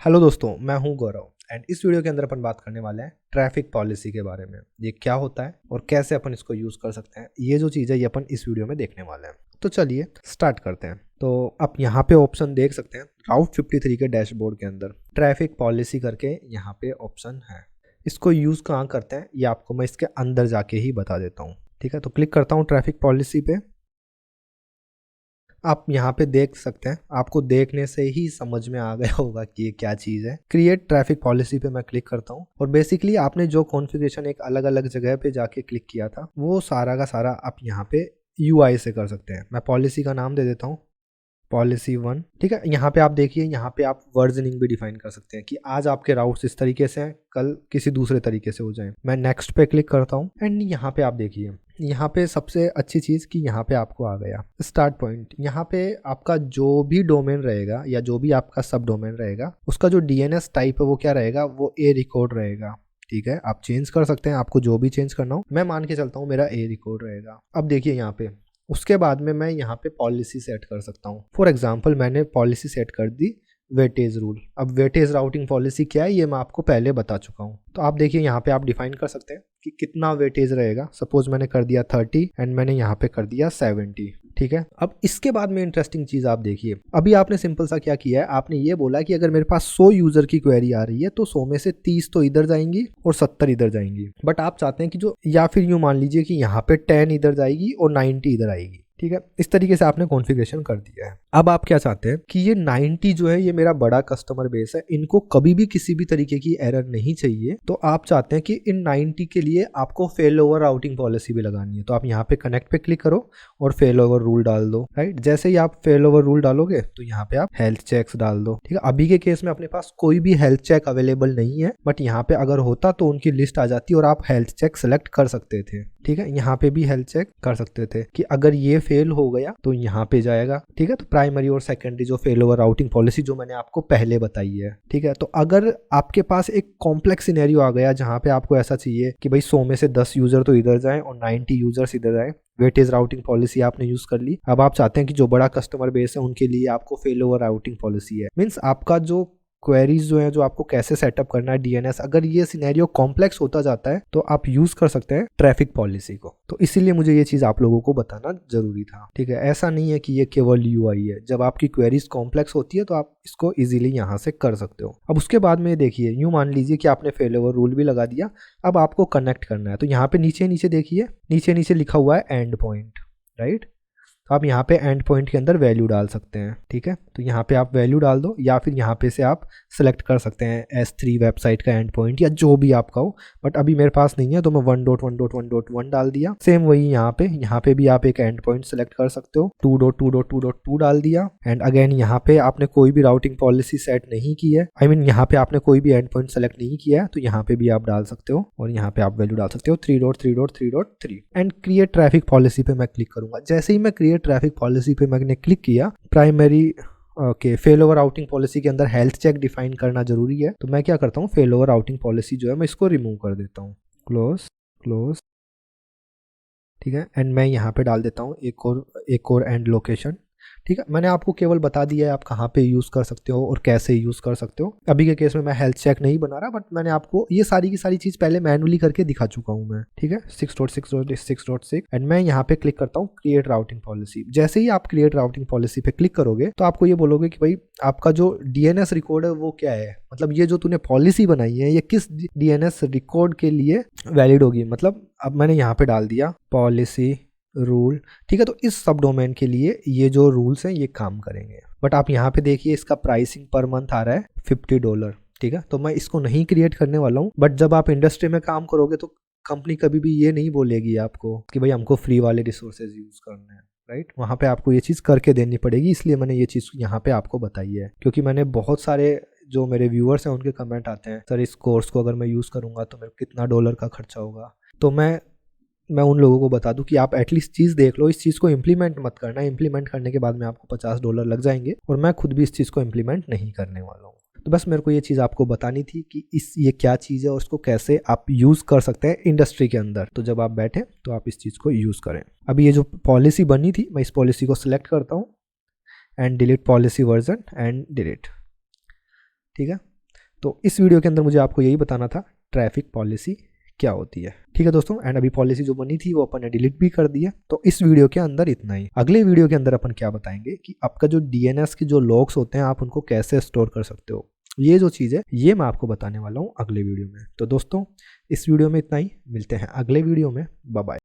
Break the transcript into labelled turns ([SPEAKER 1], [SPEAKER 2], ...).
[SPEAKER 1] Hello दोस्तों, मैं हूं गौरव एंड इस वीडियो के अंदर अपन बात करने वाले हैं ट्रैफिक पॉलिसी के बारे में। ये क्या होता है और कैसे अपन इसको यूज़ कर सकते हैं, ये जो चीज़ है ये अपन इस वीडियो में देखने वाले हैं। तो चलिए स्टार्ट करते हैं। तो आप यहाँ पे ऑप्शन देख सकते हैं राउट 53 के डैशबोर्ड के अंदर ट्रैफिक पॉलिसी करके यहाँ पे ऑप्शन है। इसको यूज़ कहाँ करते हैं ये आपको मैं इसके अंदर जाके ही बता देता हूँ। ठीक है, तो क्लिक करता हूँ ट्रैफिक पॉलिसी पे। आप यहाँ पे देख सकते हैं, आपको देखने से ही समझ में आ गया होगा कि ये क्या चीज़ है। क्रिएट ट्रैफिक पॉलिसी पे मैं क्लिक करता हूँ और बेसिकली आपने जो कॉन्फ़िगरेशन एक अलग अलग जगह पे जाके क्लिक किया था वो सारा का सारा आप यहाँ पे यूआई से कर सकते हैं। मैं पॉलिसी का नाम दे देता हूँ पॉलिसी 1। ठीक है, यहाँ पे आप देखिए, यहाँ पे आप वर्जनिंग भी डिफाइन कर सकते हैं कि आज आपके राउट्स इस तरीके से हैं, कल किसी दूसरे तरीके से हो जाएं। मैं नेक्स्ट पे क्लिक करता हूँ एंड यहाँ पे आप देखिए, यहाँ पे सबसे अच्छी चीज़ कि यहाँ पे आपको आ गया स्टार्ट पॉइंट। यहाँ पे आपका जो भी डोमेन रहेगा या जो भी आपका सब डोमेन रहेगा उसका जो डीएनएस टाइप है वो क्या रहेगा, वो ए रिकॉर्ड रहेगा। ठीक है, आप चेंज कर सकते हैं, आपको जो भी चेंज करना हो। मैं मान के चलता हूँ मेरा ए रिकॉर्ड रहेगा। अब देखिए यहाँ पे उसके बाद में मैं यहाँ पे पॉलिसी सेट कर सकता हूँ। फॉर एग्जांपल मैंने पॉलिसी सेट कर दी वेटेज रूल। अब वेटेज राउटिंग पॉलिसी क्या है ये मैं आपको पहले बता चुका हूँ। तो आप देखिए यहाँ पे आप डिफाइन कर सकते हैं कि कितना वेटेज रहेगा। सपोज मैंने कर दिया 30 एंड मैंने यहाँ पे कर दिया 70। ठीक है, अब इसके बाद में इंटरेस्टिंग चीज आप देखिए, अभी आपने सिंपल सा क्या किया है, आपने ये बोला कि अगर मेरे पास 100 यूजर की क्वेरी आ रही है तो 100 में से 30 तो इधर जाएंगी और 70 इधर जाएंगी। बट आप चाहते हैं कि जो, या फिर यूं मान लीजिए कि यहाँ पे 10 इधर जाएगी और 90 इधर आएगी। ठीक है, इस तरीके से आपने कॉन्फ़िगरेशन कर दिया है। अब आप क्या चाहते हैं कि ये 90 जो है ये मेरा बड़ा कस्टमर बेस है, इनको कभी भी किसी भी तरीके की एरर नहीं चाहिए। तो आप चाहते हैं कि इन 90 के लिए आपको फेल ओवर राउटिंग पॉलिसी भी लगानी है। तो आप यहाँ पे कनेक्ट पे क्लिक करो और फेल ओवर रूल डाल दो। राइट, जैसे ही आप फेल ओवर रूल डालोगे तो यहाँ पे आप हेल्थ चेक्स डाल दो। ठीक है, अभी के केस में अपने पास कोई भी हेल्थ चेक अवेलेबल नहीं है, बट यहाँ पे अगर होता तो उनकी लिस्ट आ जाती और आप हेल्थ चेक सेलेक्ट कर सकते थे। ठीक है, यहाँ पे भी हेल्थ चेक कर सकते थे कि अगर ये फेल हो गया तो यहाँ पे जाएगा। ठीक है, तो प्राइमरी और सेकेंडरी जो फेल ओवर राउटिंग पॉलिसी जो मैंने आपको पहले बताई है। ठीक है, तो अगर आपके पास एक कॉम्प्लेक्स सिनेरियो आ गया जहाँ पे आपको ऐसा चाहिए कि भाई 100 में से 10 यूजर तो इधर जाएं और 90 यूजर्स इधर जाएं, वेटेज राउटिंग पॉलिसी आपने यूज कर ली। अब आप चाहते हैं कि जो बड़ा कस्टमर बेस है उनके लिए आपको फेल ओवर राउटिंग पॉलिसी है। मीन्स आपका जो क्वेरीज जो है, जो आपको कैसे सेटअप करना है डीएनएस, अगर ये सिनेरियो कॉम्प्लेक्स होता जाता है तो आप यूज कर सकते हैं ट्रैफिक पॉलिसी को। तो इसीलिए मुझे ये चीज आप लोगों को बताना जरूरी था। ठीक है, ऐसा नहीं है कि ये केवल यूआई है, जब आपकी क्वेरीज कॉम्प्लेक्स होती है तो आप इसको इजीली यहाँ से कर सकते हो। अब उसके बाद में देखिए, यूं मान लीजिए कि आपने फेल ओवर रूल भी लगा दिया। अब आपको कनेक्ट करना है तो यहाँ पे नीचे नीचे देखिए, नीचे नीचे लिखा हुआ है एंड पॉइंट। राइट, तो आप यहाँ पे एंड पॉइंट के अंदर वैल्यू डाल सकते हैं। ठीक है, तो यहाँ पे आप वैल्यू डाल दो या फिर यहाँ पे से आप सेलेक्ट कर सकते हैं S3 वेबसाइट का एंड पॉइंट या जो भी आपका हो। बट अभी मेरे पास नहीं है तो मैं 1.1.1.1 डाल दिया। सेम वही यहाँ पे भी आप एक एंड पॉइंट सेलेक्ट कर सकते हो, 2.2.2.2 डाल दिया। एंड अगेन यहाँ पे आपने कोई भी राउटिंग पॉलिसी सेट नहीं की है, आई मीन यहाँ पे आपने कोई भी एंड पॉइंट सेलेक्ट नहीं किया है, तो यहाँ पे भी आप डाल सकते हो और यहाँ पे आप वैल्यू डाल सकते हो 3.3.3.3 एंड क्रिएट ट्रैफिक पॉलिसी पे मैं क्लिक करूंगा। जैसे ही मैं क्रिएट ट्रैफिक पॉलिसी पे मैंने क्लिक किया, primary okay fail over routing policy के अंदर हेल्थ चेक डिफाइन करना जरूरी है। तो मैं क्या करता हूँ, फेल ओवर राउटिंग पॉलिसी जो है मैं इसको रिमूव कर देता हूँ, क्लोज क्लोज। ठीक है, एंड मैं यहाँ पे डाल देता हूँ एक और एंड लोकेशन। ठीक है, मैंने आपको केवल बता दिया है आप कहाँ पे यूज़ कर सकते हो और कैसे यूज़ कर सकते हो। अभी के केस में मैं हेल्थ चेक नहीं बना रहा, बट मैंने आपको ये सारी की सारी चीज़ पहले मैनुअली करके दिखा चुका हूँ मैं। ठीक है, 6.6.6.6 एंड मैं यहाँ पे क्लिक करता हूँ क्रिएट राउटिंग पॉलिसी। जैसे ही आप क्रिएट राउटिंग पॉलिसी पे क्लिक करोगे तो आपको ये बोलोगे कि भाई आपका जो डीएनएस रिकॉर्ड है वो क्या है, मतलब ये जो तूने पॉलिसी बनाई है ये किस डीएनएस रिकॉर्ड के लिए वैलिड होगी। मतलब अब मैंने यहाँ पे डाल दिया पॉलिसी रूल। ठीक है, तो इस सब डोमेन के लिए ये जो रूल्स हैं ये काम करेंगे। बट आप यहाँ पे देखिए इसका प्राइसिंग पर मंथ आ रहा है $50। ठीक है, तो मैं इसको नहीं क्रिएट करने वाला हूँ। बट जब आप इंडस्ट्री में काम करोगे तो कंपनी कभी भी ये नहीं बोलेगी आपको कि भाई हमको फ्री वाले रिसोर्सेज यूज करने हैं। राइट, वहाँ पे आपको ये चीज़ करके देनी पड़ेगी। इसलिए मैंने ये चीज़ यहाँ पे आपको बताई है, क्योंकि मैंने बहुत सारे जो मेरे व्यूअर्स हैं उनके कमेंट आते हैं, सर इस कोर्स को अगर मैं यूज़ करूँगा तो मेरे कितना $1 का खर्चा होगा। तो मैं उन लोगों को बता दूं कि आप एटलीस्ट चीज़ देख लो, इस चीज़ को इम्प्लीमेंट मत करना। इम्प्लीमेंट करने के बाद में आपको $50 लग जाएंगे और मैं खुद भी इस चीज़ को इम्प्लीमेंट नहीं करने वाला हूँ। तो बस मेरे को ये चीज़ आपको बतानी थी कि ये क्या चीज़ है और इसको कैसे आप यूज़ कर सकते हैं इंडस्ट्री के अंदर। तो जब आप बैठे तो आप इस चीज़ को यूज़ करें। अभी ये जो पॉलिसी बनी थी मैं इस पॉलिसी को सिलेक्ट करता हूँ and delete policy version and delete. ठीक है, तो इस वीडियो के अंदर मुझे आपको यही बताना था ट्रैफिक पॉलिसी क्या होती है। ठीक है दोस्तों, एंड अभी पॉलिसी जो बनी थी वो अपन ने डिलीट भी कर दी है। तो इस वीडियो के अंदर इतना ही। अगले वीडियो के अंदर अपन क्या बताएंगे कि आपका जो डीएनएस के जो लॉग्स होते हैं आप उनको कैसे स्टोर कर सकते हो। ये जो चीज़ है ये मैं आपको बताने वाला हूँ अगले वीडियो में। तो दोस्तों इस वीडियो में इतना ही, मिलते हैं अगले वीडियो में। Bye bye.